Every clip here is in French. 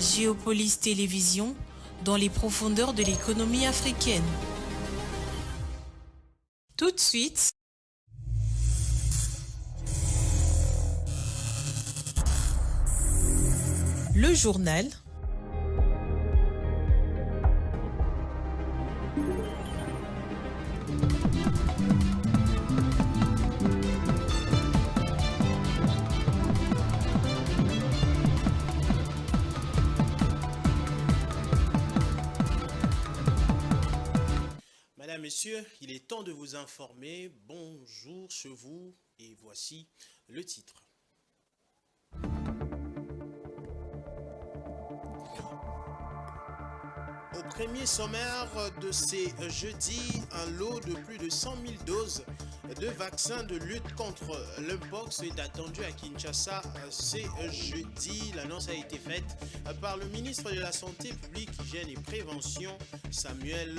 Géopolis Télévision, dans les profondeurs de l'économie africaine. Tout de suite, le journal. Mesdames, Messieurs, il est temps de vous informer. Bonjour chez vous et voici le titre. Au premier sommaire de ces jeudis, un lot de plus de 100 000 doses de vaccins de lutte contre l'Mpox est attendu à Kinshasa ce jeudi. L'annonce a été faite par le ministre de la Santé publique, Hygiène et Prévention, Samuel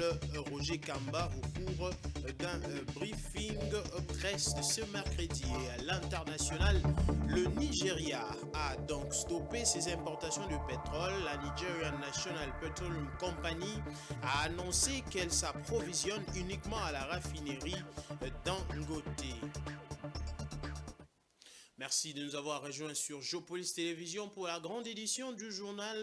Roger Kamba, au cours d'un briefing presse ce mercredi. Et à l'international, le Nigeria a donc stoppé ses importations de pétrole. La Nigerian National Petroleum Company a annoncé qu'elle s'approvisionne uniquement à la raffinerie d'Angote. Merci de nous avoir rejoints sur Géopolis Télévision pour la grande édition du journal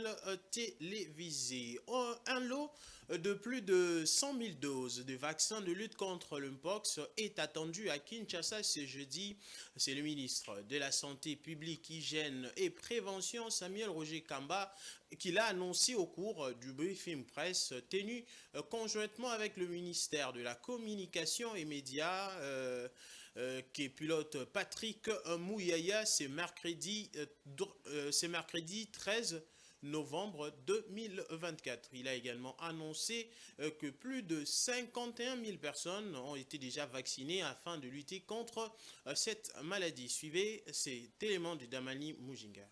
télévisé. Un lot de plus de 100 000 doses de vaccins de lutte contre le Mpox est attendu à Kinshasa ce jeudi. C'est le ministre de la Santé publique, Hygiène et Prévention, Samuel Roger Kamba, qui l'a annoncé au cours du briefing presse tenu conjointement avec le ministère de la Communication et Médias, qui est pilote Patrick Mouyaya, c'est mercredi 13 novembre 2024. Il a également annoncé que plus de 51 000 personnes ont été déjà vaccinées afin de lutter contre cette maladie. Suivez cet élément de Damani Mujinga.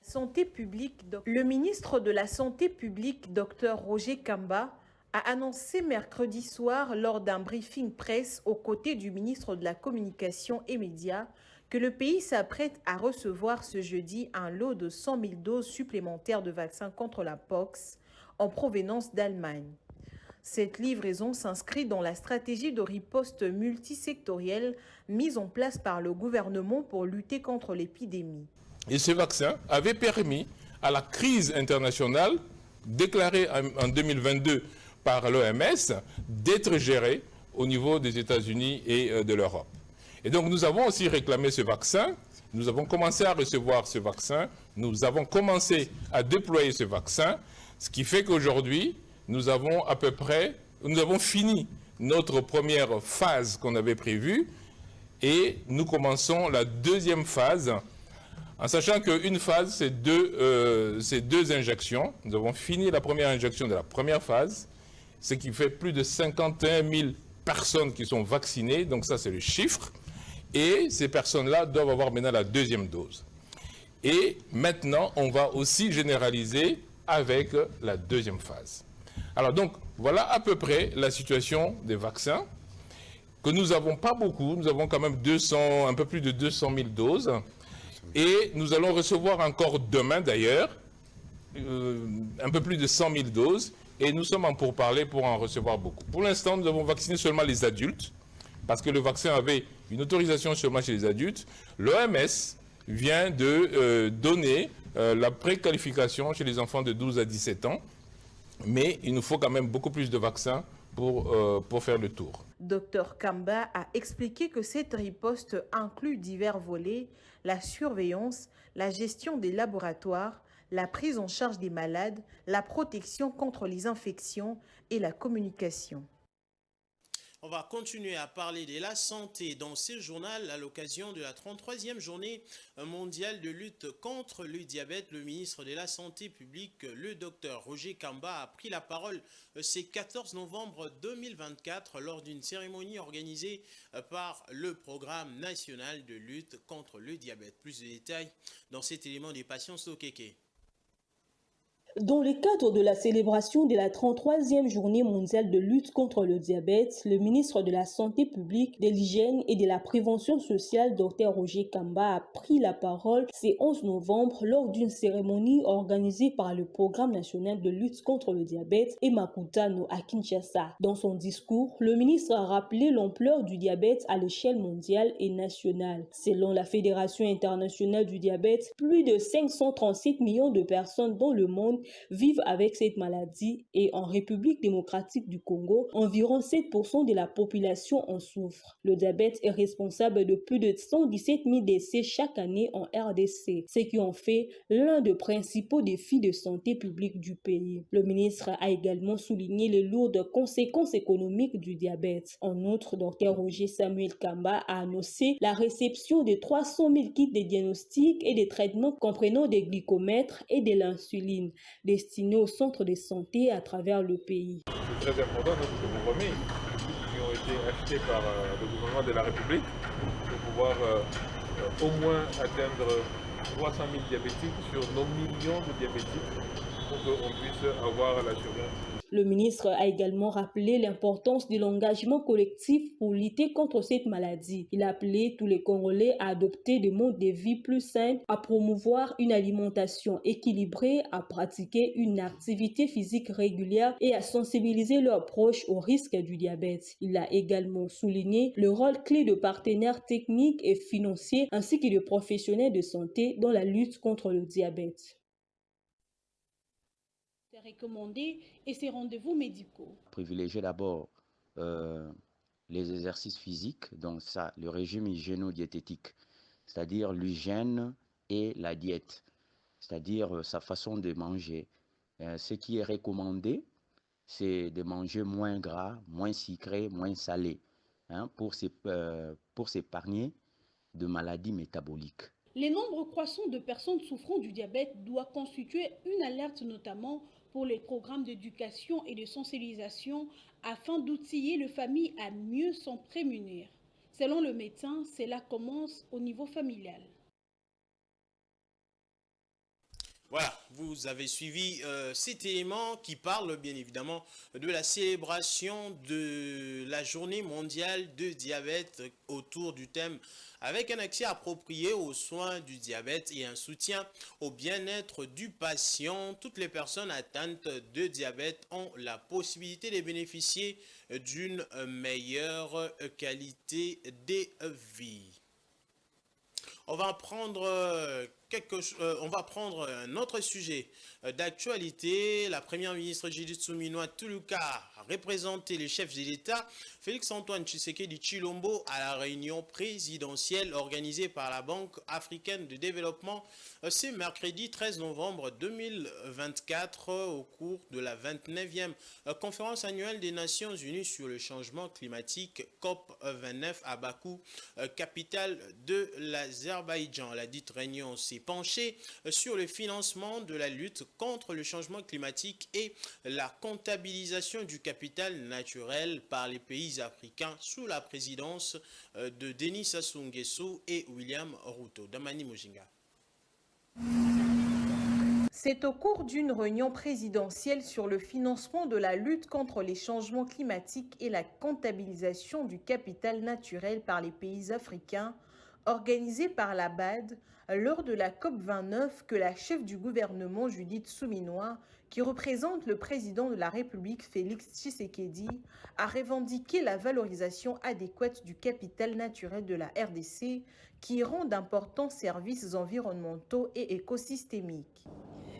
Santé publique, le ministre de la Santé publique, Dr Roger Kamba, a annoncé mercredi soir lors d'un briefing presse aux côtés du ministre de la Communication et Médias que le pays s'apprête à recevoir ce jeudi un lot de 100 000 doses supplémentaires de vaccins contre la pox en provenance d'Allemagne. Cette livraison s'inscrit dans la stratégie de riposte multisectorielle mise en place par le gouvernement pour lutter contre l'épidémie. Et ce vaccin avait permis à la crise internationale déclarée en 2022 par l'OMS d'être gérée au niveau des États-Unis et de l'Europe. Et donc nous avons aussi réclamé ce vaccin, nous avons commencé à recevoir ce vaccin, nous avons commencé à déployer ce vaccin, ce qui fait qu'aujourd'hui nous avons fini notre première phase qu'on avait prévue et nous commençons la deuxième phase. En sachant qu'une phase, c'est deux injections. Nous avons fini la première injection de la première phase, ce qui fait plus de 51 000 personnes qui sont vaccinées. Donc ça, c'est le chiffre. Et ces personnes-là doivent avoir maintenant la deuxième dose. Et maintenant, on va aussi généraliser avec la deuxième phase. Alors donc, voilà à peu près la situation des vaccins, que nous n'avons pas beaucoup. Nous avons quand même un peu plus de 200 000 doses. Et nous allons recevoir encore demain d'ailleurs un peu plus de 100 000 doses et nous sommes en pourparlers pour en recevoir beaucoup. Pour l'instant, nous avons vacciné seulement les adultes parce que le vaccin avait une autorisation seulement chez les adultes. L'OMS vient de donner la préqualification chez les enfants de 12 à 17 ans, mais il nous faut quand même beaucoup plus de vaccins pour faire le tour. Dr Kamba a expliqué que cette riposte inclut divers volets, la surveillance, la gestion des laboratoires, la prise en charge des malades, la protection contre les infections et la communication. On va continuer à parler de la santé dans ce journal à l'occasion de la 33e journée mondiale de lutte contre le diabète. Le ministre de la Santé publique, le docteur Roger Kamba, a pris la parole ce 14 novembre 2024 lors d'une cérémonie organisée par le Programme national de lutte contre le diabète. Plus de détails dans cet élément des patients Sokeke. Dans le cadre de la célébration de la 33e journée mondiale de lutte contre le diabète, le ministre de la Santé publique, de l'Hygiène et de la Prévention sociale, Dr Roger Kamba, a pris la parole ce 11 novembre lors d'une cérémonie organisée par le Programme national de lutte contre le diabète et Makutano à Kinshasa. Dans son discours, le ministre a rappelé l'ampleur du diabète à l'échelle mondiale et nationale. Selon la Fédération internationale du diabète, plus de 537 millions de personnes dans le monde vivent avec cette maladie et en République démocratique du Congo, environ 7% de la population en souffre. Le diabète est responsable de plus de 117 000 décès chaque année en RDC, ce qui en fait l'un des principaux défis de santé publique du pays. Le ministre a également souligné les lourdes conséquences économiques du diabète. En outre, Dr Roger Samuel Kamba a annoncé la réception de 300 000 kits de diagnostic et de traitements comprenant des glycomètres et de l'insuline, destinés aux centres de santé à travers le pays. C'est très important donc, de vous remettre qui ont été achetés par le gouvernement de la République pour pouvoir au moins atteindre 300 000 diabétiques sur nos millions de diabétiques pour qu'on puisse avoir la surveillance. Le ministre a également rappelé l'importance de l'engagement collectif pour lutter contre cette maladie. Il a appelé tous les Congolais à adopter des modes de vie plus sains, à promouvoir une alimentation équilibrée, à pratiquer une activité physique régulière et à sensibiliser leurs proches au risque du diabète. Il a également souligné le rôle clé de partenaires techniques et financiers ainsi que de professionnels de santé dans la lutte contre le diabète. Recommandés et ses rendez-vous médicaux. Privilégier d'abord les exercices physiques, donc ça, le régime hygiéno-diététique, c'est-à-dire l'hygiène et la diète, c'est-à-dire sa façon de manger. Ce qui est recommandé, c'est de manger moins gras, moins sucré, moins salé, pour s'épargner de maladies métaboliques. Les nombres croissants de personnes souffrant du diabète doivent constituer une alerte notamment pour les programmes d'éducation et de sensibilisation afin d'outiller les familles à mieux s'en prémunir. Selon le médecin, cela commence au niveau familial. Voilà, vous avez suivi cet élément qui parle bien évidemment de la célébration de la journée mondiale de diabète autour du thème avec un accès approprié aux soins du diabète et un soutien au bien-être du patient. Toutes les personnes atteintes de diabète ont la possibilité de bénéficier d'une meilleure qualité de vie. On va prendre un autre sujet d'actualité. La première ministre Judith Suminwa Tuluka a représenté les chefs de l'État Félix-Antoine Tshisekedi Tshilombo à la réunion présidentielle organisée par la Banque africaine de développement ce mercredi 13 novembre 2024 au cours de la 29e conférence annuelle des Nations Unies sur le changement climatique COP29 à Bakou, capitale de l'Azerbaïdjan. La dite réunion s'est penchée sur le financement de la lutte contre le changement climatique et la comptabilisation du capital naturel par les pays africains sous la présidence de Denis Sassou Nguesso et William Ruto. Damani Mojinga. C'est au cours d'une réunion présidentielle sur le financement de la lutte contre les changements climatiques et la comptabilisation du capital naturel par les pays africains, organisée par la BAD, lors de la COP29 que la chef du gouvernement Judith Suminwa, qui représente le président de la République Félix Tshisekedi, a revendiqué la valorisation adéquate du capital naturel de la RDC qui rend d'importants services environnementaux et écosystémiques.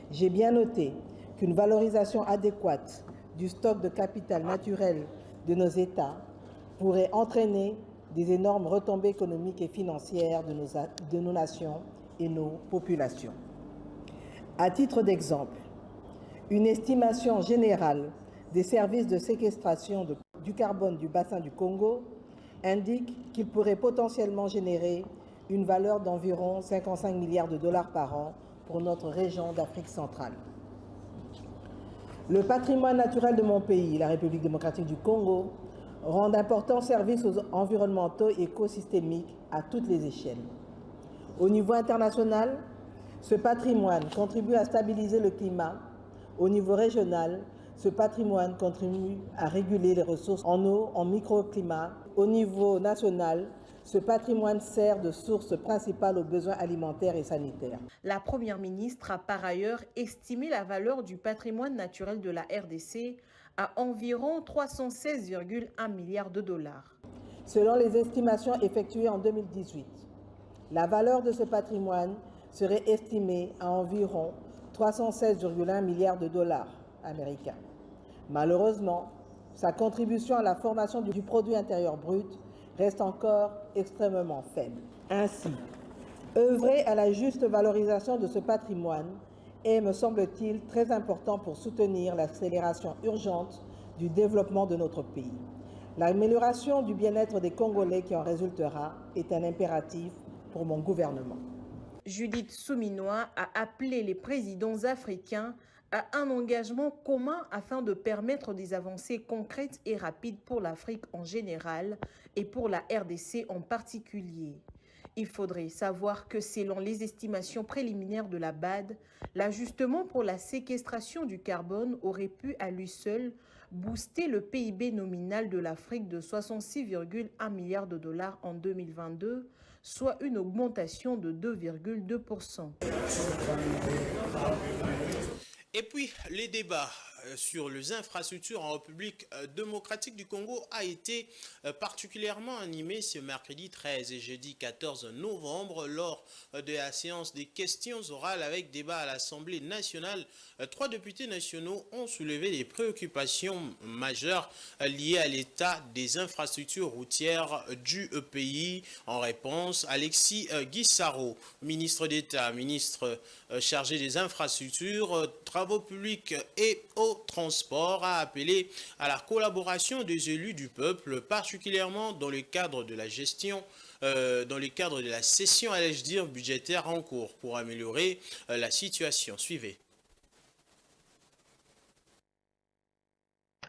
J'ai bien noté qu'une valorisation adéquate du stock de capital naturel de nos États pourrait entraîner des énormes retombées économiques et financières de nos nations et nos populations. À titre d'exemple, une estimation générale des services de séquestration du carbone du bassin du Congo indique qu'il pourrait potentiellement générer une valeur d'environ 55 milliards de dollars par an pour notre région d'Afrique centrale. Le patrimoine naturel de mon pays, la République démocratique du Congo, rend d'importants services environnementaux et écosystémiques à toutes les échelles. Au niveau international, ce patrimoine contribue à stabiliser le climat, Au niveau régional, ce patrimoine contribue à réguler les ressources en eau, en microclimat. Au niveau national, ce patrimoine sert de source principale aux besoins alimentaires et sanitaires. La Première ministre a par ailleurs estimé la valeur du patrimoine naturel de la RDC à environ 316,1 milliards de dollars. Selon les estimations effectuées en 2018, la valeur de ce patrimoine serait estimée à environ 316,1 milliards de dollars américains. Malheureusement, sa contribution à la formation du produit intérieur brut reste encore extrêmement faible. Ainsi, œuvrer à la juste valorisation de ce patrimoine est, me semble-t-il, très important pour soutenir l'accélération urgente du développement de notre pays. L'amélioration du bien-être des Congolais qui en résultera est un impératif pour mon gouvernement. Judith Souminois a appelé les présidents africains à un engagement commun afin de permettre des avancées concrètes et rapides pour l'Afrique en général et pour la RDC en particulier. Il faudrait savoir que selon les estimations préliminaires de la BAD, l'ajustement pour la séquestration du carbone aurait pu à lui seul booster le PIB nominal de l'Afrique de 66,1 milliards de dollars en 2022, soit une augmentation de 2,2%. Et puis, les débats sur les infrastructures en République démocratique du Congo a été particulièrement animé ce mercredi 13 et jeudi 14 novembre lors de la séance des questions orales avec débat à l'Assemblée nationale. 3 députés nationaux ont soulevé des préoccupations majeures liées à l'état des infrastructures routières du pays. En réponse, Alexis Guissaro, ministre d'État, ministre chargé des infrastructures, travaux publics et au transport, a appelé à la collaboration des élus du peuple, particulièrement dans le cadre de la gestion, dans le cadre de la session, allais-je dire, budgétaire en cours pour améliorer la situation. Suivez.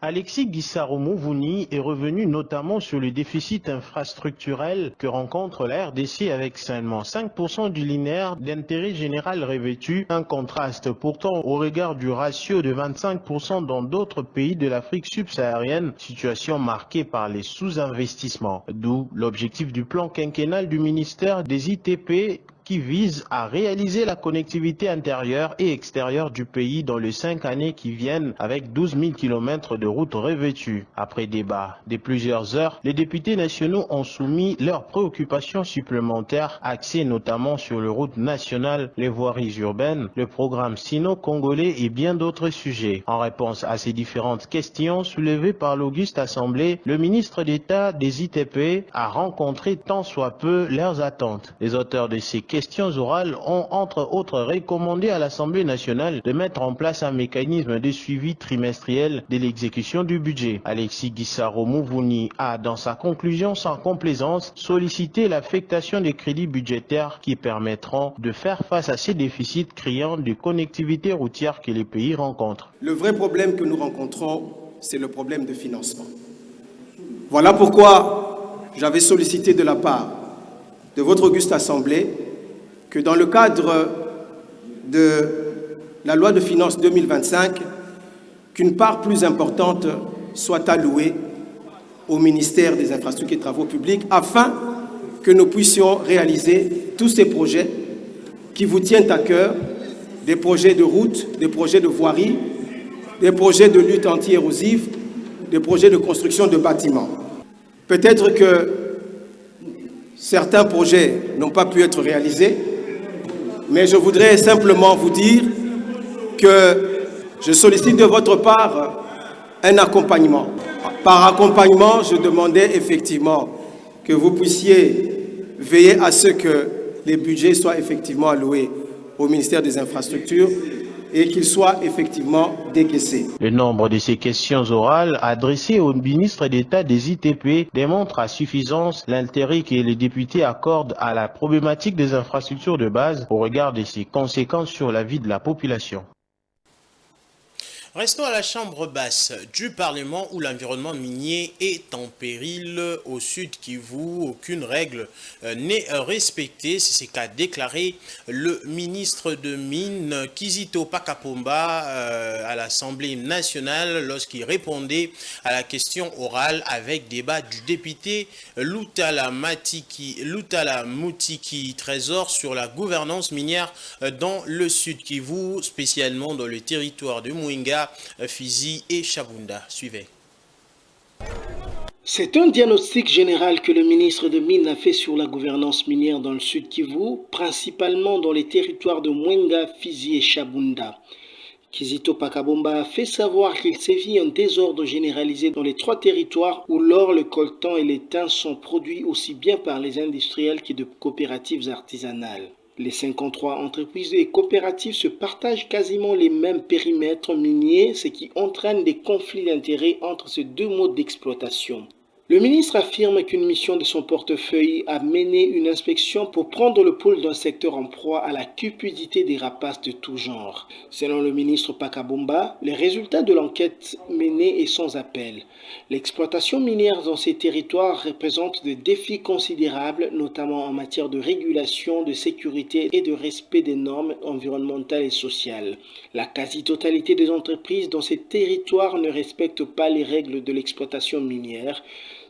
Alexis Guissaro-Mouvouni est revenu notamment sur le déficit infrastructurel que rencontre la RDC avec seulement 5% du linéaire d'intérêt général revêtu, un contraste pourtant au regard du ratio de 25% dans d'autres pays de l'Afrique subsaharienne, situation marquée par les sous-investissements. D'où l'objectif du plan quinquennal du ministère des ITP qui vise à réaliser la connectivité intérieure et extérieure du pays dans les 5 années qui viennent avec 12 000 km de routes revêtues. Après débat de plusieurs heures, les députés nationaux ont soumis leurs préoccupations supplémentaires axées notamment sur les routes nationales, les voiries urbaines, le programme sino-congolais et bien d'autres sujets. En réponse à ces différentes questions soulevées par l'auguste Assemblée, le ministre d'État des ITP a rencontré tant soit peu leurs attentes. Les auteurs de ces questions orales ont entre autres recommandé à l'Assemblée nationale de mettre en place un mécanisme de suivi trimestriel de l'exécution du budget. Alexis Guissaro-Mouvouni a, dans sa conclusion sans complaisance, sollicité l'affectation des crédits budgétaires qui permettront de faire face à ces déficits criants de connectivité routière que les pays rencontrent. Le vrai problème que nous rencontrons, c'est le problème de financement. Voilà pourquoi j'avais sollicité de la part de votre auguste Assemblée que dans le cadre de la loi de finances 2025, qu'une part plus importante soit allouée au ministère des Infrastructures et des Travaux publics afin que nous puissions réaliser tous ces projets qui vous tiennent à cœur, des projets de route, des projets de voirie, des projets de lutte anti-érosive, des projets de construction de bâtiments. Peut-être que certains projets n'ont pas pu être réalisés, mais je voudrais simplement vous dire que je sollicite de votre part un accompagnement. Par accompagnement, je demandais effectivement que vous puissiez veiller à ce que les budgets soient effectivement alloués au ministère des Infrastructures et qu'ils soient effectivement décaissés. Le nombre de ces questions orales adressées au ministre d'État des ITP démontre à suffisance l'intérêt que les députés accordent à la problématique des infrastructures de base au regard de ses conséquences sur la vie de la population. Restons à la chambre basse du Parlement où l'environnement minier est en péril au Sud Kivu. Aucune règle n'est respectée. C'est ce qu'a déclaré le ministre de Mines Kizito Pakapomba à l'Assemblée nationale lorsqu'il répondait à la question orale avec débat du député Lutala Mutiki Trésor sur la gouvernance minière dans le Sud Kivu, spécialement dans le territoire de Mwenga, Fizi et Chabunda. Suivez. C'est un diagnostic général que le ministre de Mines a fait sur la gouvernance minière dans le Sud Kivu, principalement dans les territoires de Mwenga, Fizi et Chabunda. Kizito Pakabomba a fait savoir qu'il sévit un désordre généralisé dans les 3 territoires où l'or, le coltan et l'étain sont produits aussi bien par les industriels que de coopératives artisanales. Les 53 entreprises et coopératives se partagent quasiment les mêmes périmètres miniers, ce qui entraîne des conflits d'intérêts entre ces 2 modes d'exploitation. Le ministre affirme qu'une mission de son portefeuille a mené une inspection pour prendre le pouls d'un secteur en proie à la cupidité des rapaces de tout genre. Selon le ministre Pakabomba, les résultats de l'enquête menée est sans appel. L'exploitation minière dans ces territoires représente des défis considérables, notamment en matière de régulation, de sécurité et de respect des normes environnementales et sociales. La quasi-totalité des entreprises dans ces territoires ne respectent pas les règles de l'exploitation minière.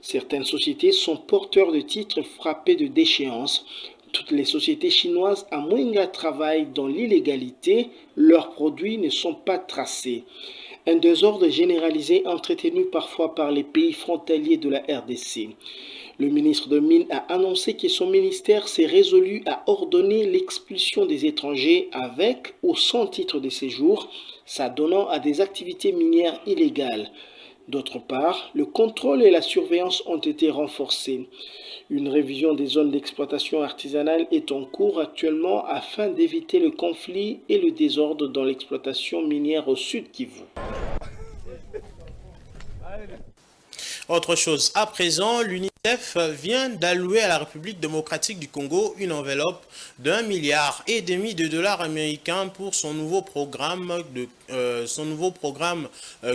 Certaines sociétés sont porteurs de titres frappés de déchéance. Toutes les sociétés chinoises à Mwenga travaillent dans l'illégalité. Leurs produits ne sont pas tracés. Un désordre généralisé entretenu parfois par les pays frontaliers de la RDC. Le ministre de Mines a annoncé que son ministère s'est résolu à ordonner l'expulsion des étrangers avec ou sans titre de séjour, s'adonnant à des activités minières illégales. D'autre part, le contrôle et la surveillance ont été renforcés. Une révision des zones d'exploitation artisanale est en cours actuellement afin d'éviter le conflit et le désordre dans l'exploitation minière au Sud Kivu. Autre chose, à présent, l'UNICEF vient d'allouer à la République démocratique du Congo une enveloppe d'1,5 milliard de dollars américains pour son nouveau programme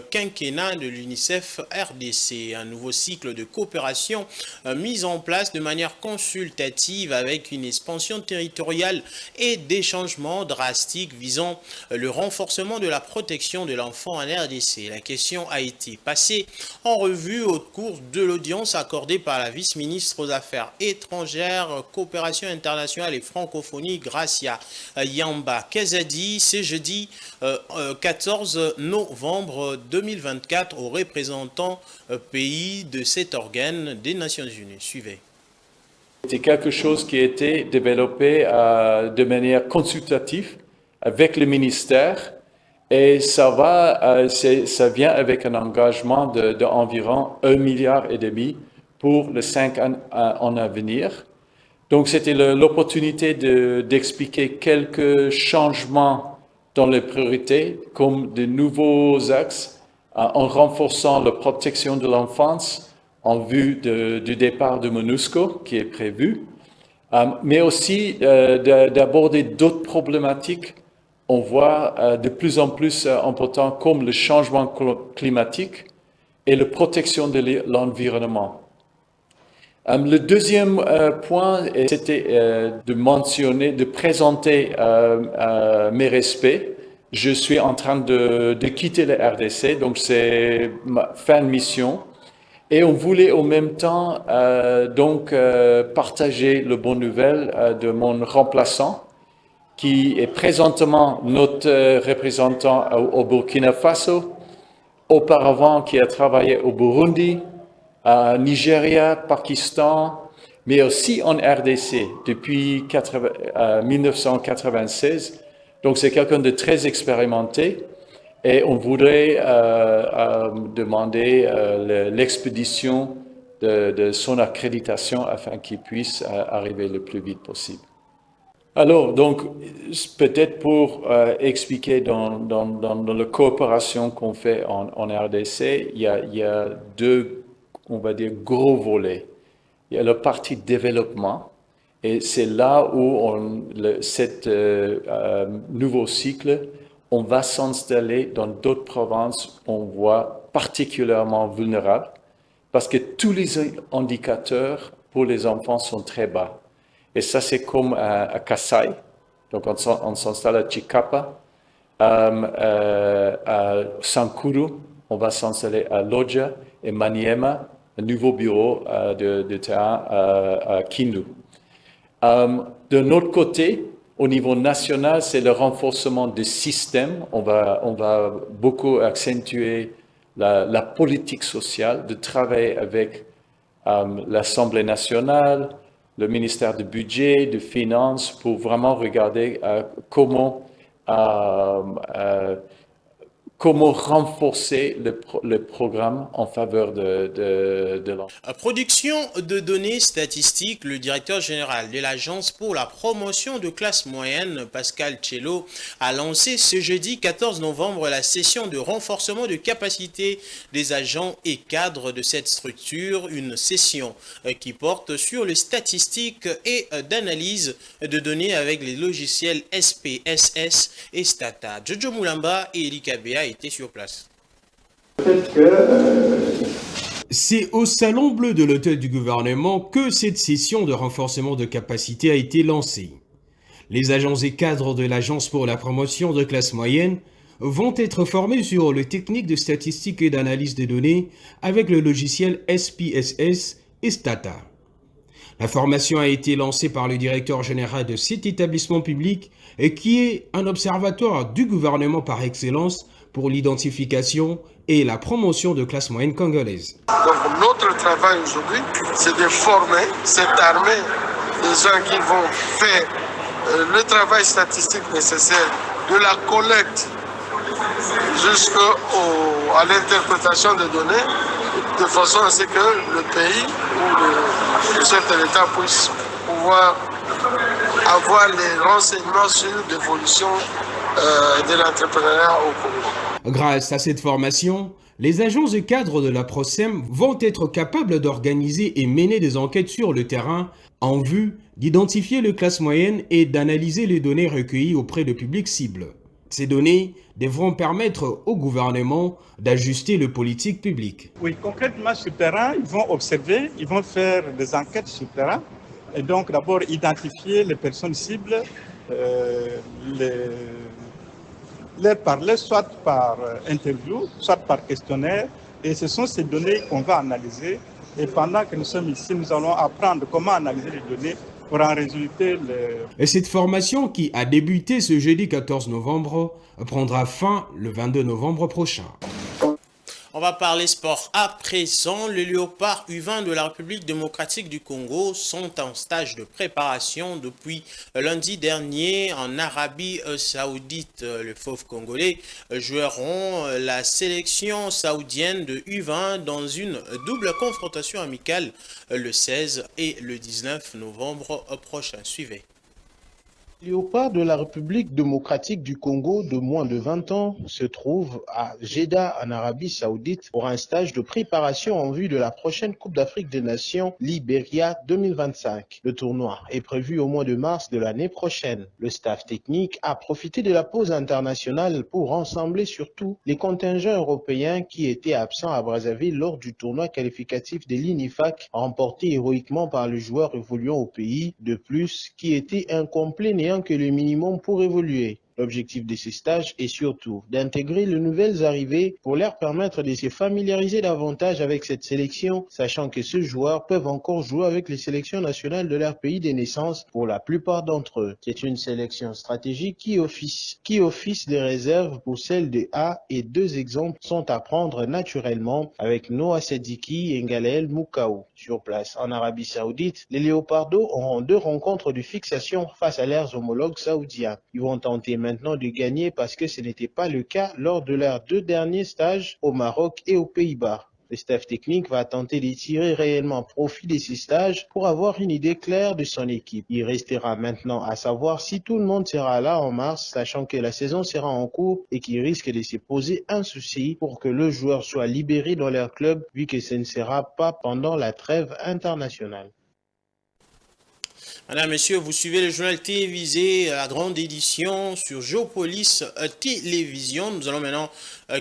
quinquennat de l'UNICEF RDC, un nouveau cycle de coopération mis en place de manière consultative avec une expansion territoriale et des changements drastiques visant le renforcement de la protection de l'enfant en RDC. La question a été passée en revue au cours de l'audience accordée par la vice-ministre aux Affaires étrangères, coopération internationale et francophonie, Gracia Yamba Kezadi, ce jeudi 14 novembre 2024 aux représentants pays de cet organe des Nations Unies. Suivez. C'est quelque chose qui a été développé de manière consultative avec le ministère. Et ça vient avec un engagement d'environ 1,5 milliard pour les 5 ans à venir. Donc, c'était l'opportunité d'expliquer quelques changements dans les priorités, comme de nouveaux axes, en renforçant la protection de l'enfance en vue du départ de MONUSCO qui est prévu, mais aussi d'aborder d'autres problématiques. On voit de plus en plus important comme le changement climatique et la protection de l'environnement. Le deuxième point, c'était de présenter mes respects. Je suis en train de quitter la RDC, donc c'est ma fin de mission. Et on voulait en même temps partager la bonne nouvelle de mon remplaçant, qui est présentement notre représentant au Burkina Faso, auparavant qui a travaillé au Burundi, à Nigeria, Pakistan, mais aussi en RDC depuis 1996. Donc c'est quelqu'un de très expérimenté et on voudrait demander l'expédition de son accréditation afin qu'il puisse arriver le plus vite possible. Alors, donc, peut-être pour expliquer dans la coopération qu'on fait en RDC, il y a deux, on va dire, gros volets. Il y a la partie développement, et c'est là où ce nouveau cycle, on va s'installer dans d'autres provinces on voit particulièrement vulnérables parce que tous les indicateurs pour les enfants sont très bas. Et ça, c'est comme à Kasai. Donc, on s'installe à Chikapa, à Sankuru, on va s'installer à Loja et Maniema, un nouveau bureau de terrain à Kindu. De notre côté, au niveau national, c'est le renforcement des systèmes. On va beaucoup accentuer la politique sociale, de travailler avec l'Assemblée nationale, le ministère du Budget, des Finances, pour vraiment regarder comment renforcer le programme en faveur de l'enfant. À production de données statistiques, le directeur général de l'Agence pour la promotion de classe moyenne, Pascal Cello, a lancé ce jeudi 14 novembre la session de renforcement de capacité des agents et cadres de cette structure, une session qui porte sur les statistiques et d'analyse de données avec les logiciels SPSS et Stata. Jojo Moulamba et Erika Bea étaient sur place. C'est au Salon Bleu de l'Hôtel du Gouvernement que cette session de renforcement de capacité a été lancée. Les agents et cadres de l'Agence pour la promotion de classe moyenne vont être formés sur les techniques de statistique et d'analyse des données avec le logiciel SPSS et Stata. La formation a été lancée par le directeur général de cet établissement public et qui est un observatoire du gouvernement par excellence pour l'identification et la promotion de classe moyenne congolaise. Donc notre travail aujourd'hui, c'est de former cette armée de gens qui vont faire le travail statistique nécessaire de la collecte jusqu'à l'interprétation des données, de façon à ce que le pays ou le chef de l'État puisse pouvoir avoir les renseignements sur l'évolution de l'entrepreneuriat au Congo. Grâce à cette formation, les agents et cadres de la PROSEM vont être capables d'organiser et mener des enquêtes sur le terrain en vue d'identifier les classes moyennes et d'analyser les données recueillies auprès de publics cibles. Ces données devront permettre au gouvernement d'ajuster les politiques publiques. Oui, concrètement sur le terrain, ils vont observer, ils vont faire des enquêtes sur le terrain et donc d'abord identifier les personnes cibles, leur parler soit par interview, soit par questionnaire. Et ce sont ces données qu'on va analyser. Et pendant que nous sommes ici, nous allons apprendre comment analyser les données pour en résulter Et cette formation qui a débuté ce jeudi 14 novembre prendra fin le 22 novembre prochain. On va parler sport à présent. Les Léopards U20 de la République démocratique du Congo sont en stage de préparation depuis lundi dernier en Arabie Saoudite. Les fauves congolais joueront la sélection saoudienne de U20 dans une double confrontation amicale le 16 et le 19 novembre prochain. Suivez. Les Léopards de la République démocratique du Congo de moins de 20 ans se trouvent à Jeddah en Arabie Saoudite pour un stage de préparation en vue de la prochaine Coupe d'Afrique des Nations Liberia 2025. Le tournoi est prévu au mois de mars de l'année prochaine. Le staff technique a profité de la pause internationale pour rassembler surtout les contingents européens qui étaient absents à Brazzaville lors du tournoi qualificatif de l'INIFAC remporté héroïquement par le joueur évoluant au pays, de plus qui était incomplet n'ayant que le minimum pour évoluer. L'objectif de ces stages est surtout d'intégrer les nouvelles arrivées pour leur permettre de se familiariser davantage avec cette sélection, sachant que ces joueurs peuvent encore jouer avec les sélections nationales de leur pays de naissance pour la plupart d'entre eux. C'est une sélection stratégique qui office des réserves pour celle de A et deux exemples sont à prendre naturellement avec Noah Sediki et Ngalel Moukao. Sur place en Arabie Saoudite, les Léopardos auront deux rencontres de fixation face à leurs homologues saoudiens. Ils vont tenter maintenant de gagner parce que ce n'était pas le cas lors de leurs deux derniers stages au Maroc et aux Pays-Bas. Le staff technique va tenter de tirer réellement profit de ces stages pour avoir une idée claire de son équipe. Il restera maintenant à savoir si tout le monde sera là en mars, sachant que la saison sera en cours et qu'il risque de se poser un souci pour que le joueur soit libéré dans leur club vu que ce ne sera pas pendant la trêve internationale. Madame, Messieurs, vous suivez le journal télévisé à grande édition sur Géopolis Télévision. Nous allons maintenant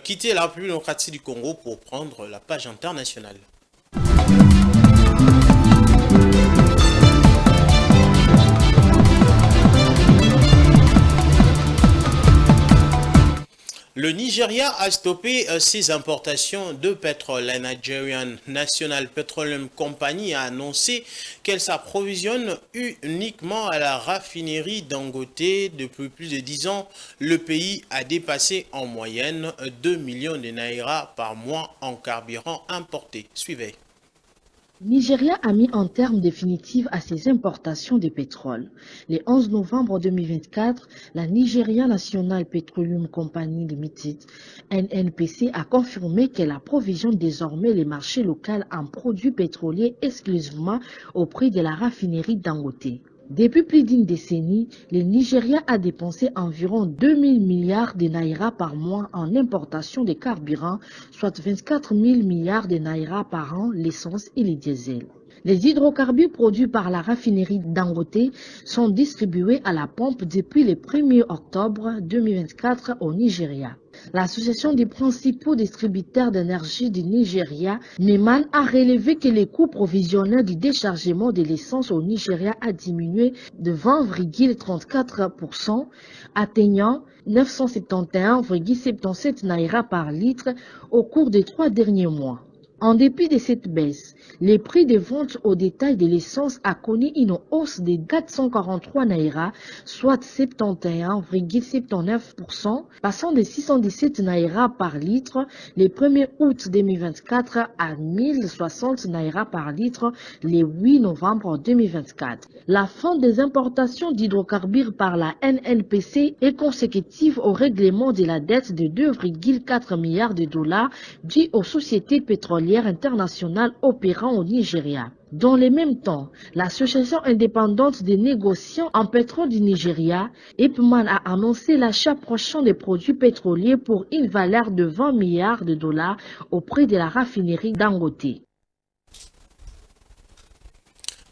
quitter la République démocratique du Congo pour prendre la page internationale. Le Nigeria a stoppé ses importations de pétrole. La Nigerian National Petroleum Company a annoncé qu'elle s'approvisionne uniquement à la raffinerie Dangote. Depuis plus de 10 ans, le pays a dépassé en moyenne 2 millions de naira par mois en carburant importé. Suivez. Nigeria a mis un terme définitif à ses importations de pétrole. Le 11 novembre 2024, la Nigeria National Petroleum Company Limited, NNPC, a confirmé qu'elle approvisionne désormais les marchés locaux en produits pétroliers exclusivement au prix de la raffinerie Dangote. Depuis plus d'une décennie, le Nigeria a dépensé environ 2000 milliards de naira par mois en importation de carburants, soit 24 000 milliards de naira par an, l'essence et le diesel. Les hydrocarbures produits par la raffinerie Dangote sont distribués à la pompe depuis le 1er octobre 2024 au Nigeria. L'association des principaux distributeurs d'énergie du Nigeria, NEMAN, a relevé que le coût provisionnel du déchargement de l'essence au Nigeria a diminué de 20,34%, atteignant 971,77 naira par litre au cours des 3 derniers mois. En dépit de cette baisse, les prix de vente au détail de l'essence a connu une hausse de 443 naira, soit 71,79%, passant de 617 naira par litre le 1er août 2024 à 1060 naira par litre le 8 novembre 2024. La fin des importations d'hydrocarbures par la NNPC est consécutive au règlement de la dette de 2,4 milliards de dollars due aux sociétés pétrolières internationales opérant au Nigeria. Dans le même temps, l'association indépendante des négociants en pétrole du Nigeria, IPMAN, a annoncé l'achat prochain des produits pétroliers pour une valeur de 20 milliards de dollars auprès de la raffinerie Dangote.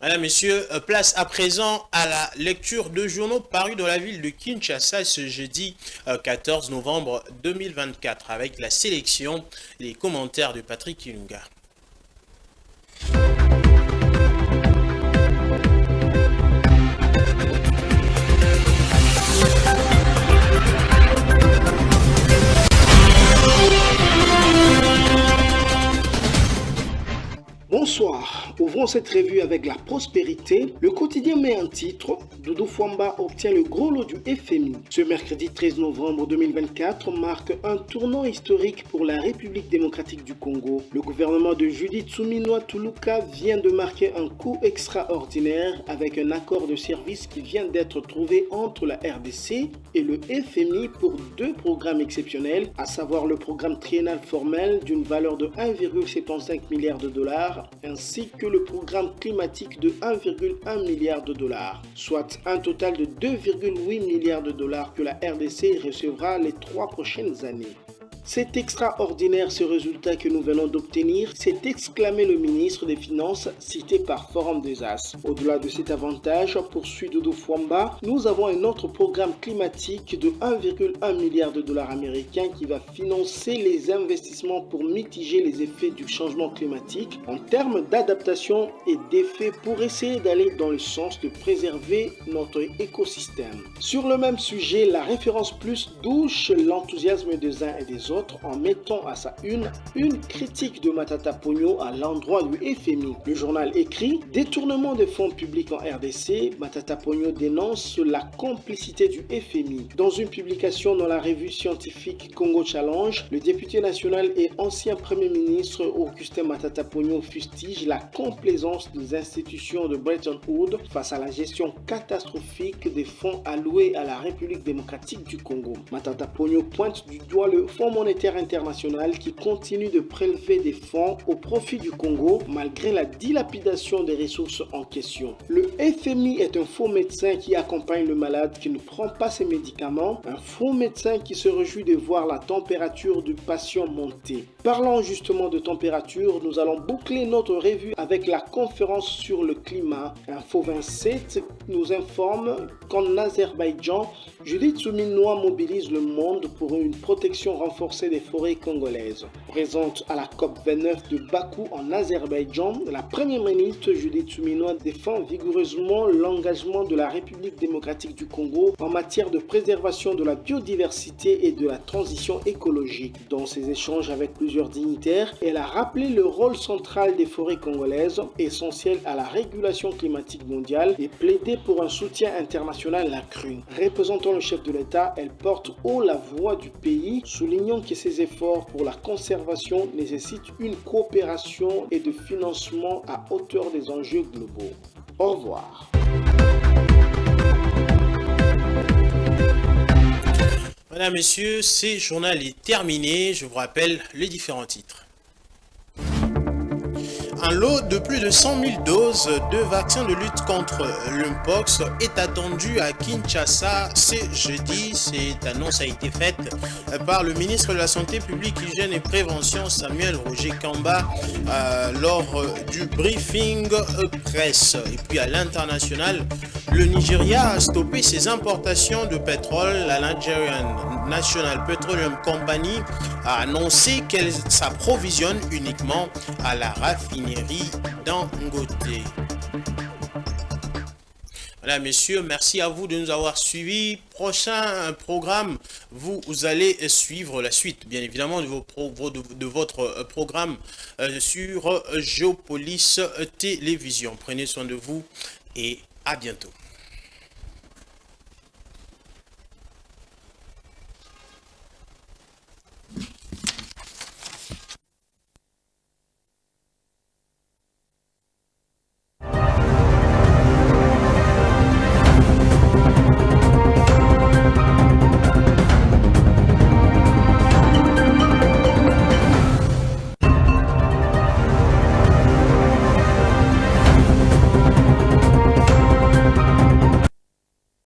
Mesdames, Messieurs, place à présent à la lecture de journaux parus dans la ville de Kinshasa ce jeudi 14 novembre 2024 avec la sélection et les commentaires de Patrick Ilunga. Bonsoir, ouvrons cette revue avec la prospérité. Le quotidien met un titre, Doudou Fwamba obtient le gros lot du FMI. Ce mercredi 13 novembre 2024 marque un tournant historique pour la République démocratique du Congo. Le gouvernement de Judith Suminwa Tuluka vient de marquer un coup extraordinaire avec un accord de service qui vient d'être trouvé entre la RDC et le FMI pour 2 programmes exceptionnels, à savoir le programme triennal formel d'une valeur de 1,75 milliard de dollars ainsi que le programme climatique de 1,1 milliard de dollars, soit un total de 2,8 milliards de dollars que la RDC recevra les 3 prochaines années. C'est extraordinaire ce résultat que nous venons d'obtenir, s'est exclamé le ministre des Finances cité par Forum des As. Au-delà de cet avantage, poursuit Doudou Fwamba, nous avons un autre programme climatique de 1,1 milliard de dollars américains qui va financer les investissements pour mitiger les effets du changement climatique en termes d'adaptation et d'effets pour essayer d'aller dans le sens de préserver notre écosystème. Sur le même sujet, la référence plus douche l'enthousiasme des uns et des autres en mettant à sa une critique de Matata Ponyo à l'endroit du FMI. Le journal écrit « Détournement de fonds publics en RDC, Matata Ponyo dénonce la complicité du FMI ». Dans une publication dans la revue scientifique Congo Challenge, le député national et ancien Premier ministre Augustin Matata Ponyo fustige la complaisance des institutions de Bretton Woods face à la gestion catastrophique des fonds alloués à la République démocratique du Congo. Matata Ponyo pointe du doigt le Fonds monétaire international qui continue de prélever des fonds au profit du Congo malgré la dilapidation des ressources en question. Le FMI est un faux médecin qui accompagne le malade qui ne prend pas ses médicaments, un faux médecin qui se réjouit de voir la température du patient monter. Parlant justement de température, nous allons boucler notre revue avec la conférence sur le climat. Info 27 nous informe qu'en Azerbaïdjan, Judith Souminois mobilise le monde pour une protection renforcée des forêts congolaises. Présente à la COP29 de Bakou en Azerbaïdjan, la première ministre Judith Souminois défend vigoureusement l'engagement de la République démocratique du Congo en matière de préservation de la biodiversité et de la transition écologique. Dans ses échanges avec plusieurs dignitaires, elle a rappelé le rôle central des forêts congolaises, essentiel à la régulation climatique mondiale, et plaidé pour un soutien international accru. Représentant le chef de l'État, elle porte haut la voix du pays, soulignant que ses efforts pour la conservation nécessitent une coopération et de financement à hauteur des enjeux globaux. Au revoir. Mesdames, Messieurs, ce journal est terminé. Je vous rappelle les différents titres. Un lot de plus de 100 000 doses de vaccins de lutte contre l'Mpox est attendu à Kinshasa ce jeudi. Cette annonce a été faite par le ministre de la Santé publique, Hygiène et Prévention, Samuel Roger Kamba, lors du briefing presse. Et puis à l'international, le Nigeria a stoppé ses importations de pétrole. La Nigerian National Petroleum Company a annoncé qu'elle s'approvisionne uniquement à la raffinerie Dangote. Voilà, messieurs, merci à vous de nous avoir suivis. Prochain programme, vous allez suivre la suite, bien évidemment, de votre programme sur Géopolis Télévision. Prenez soin de vous et à bientôt.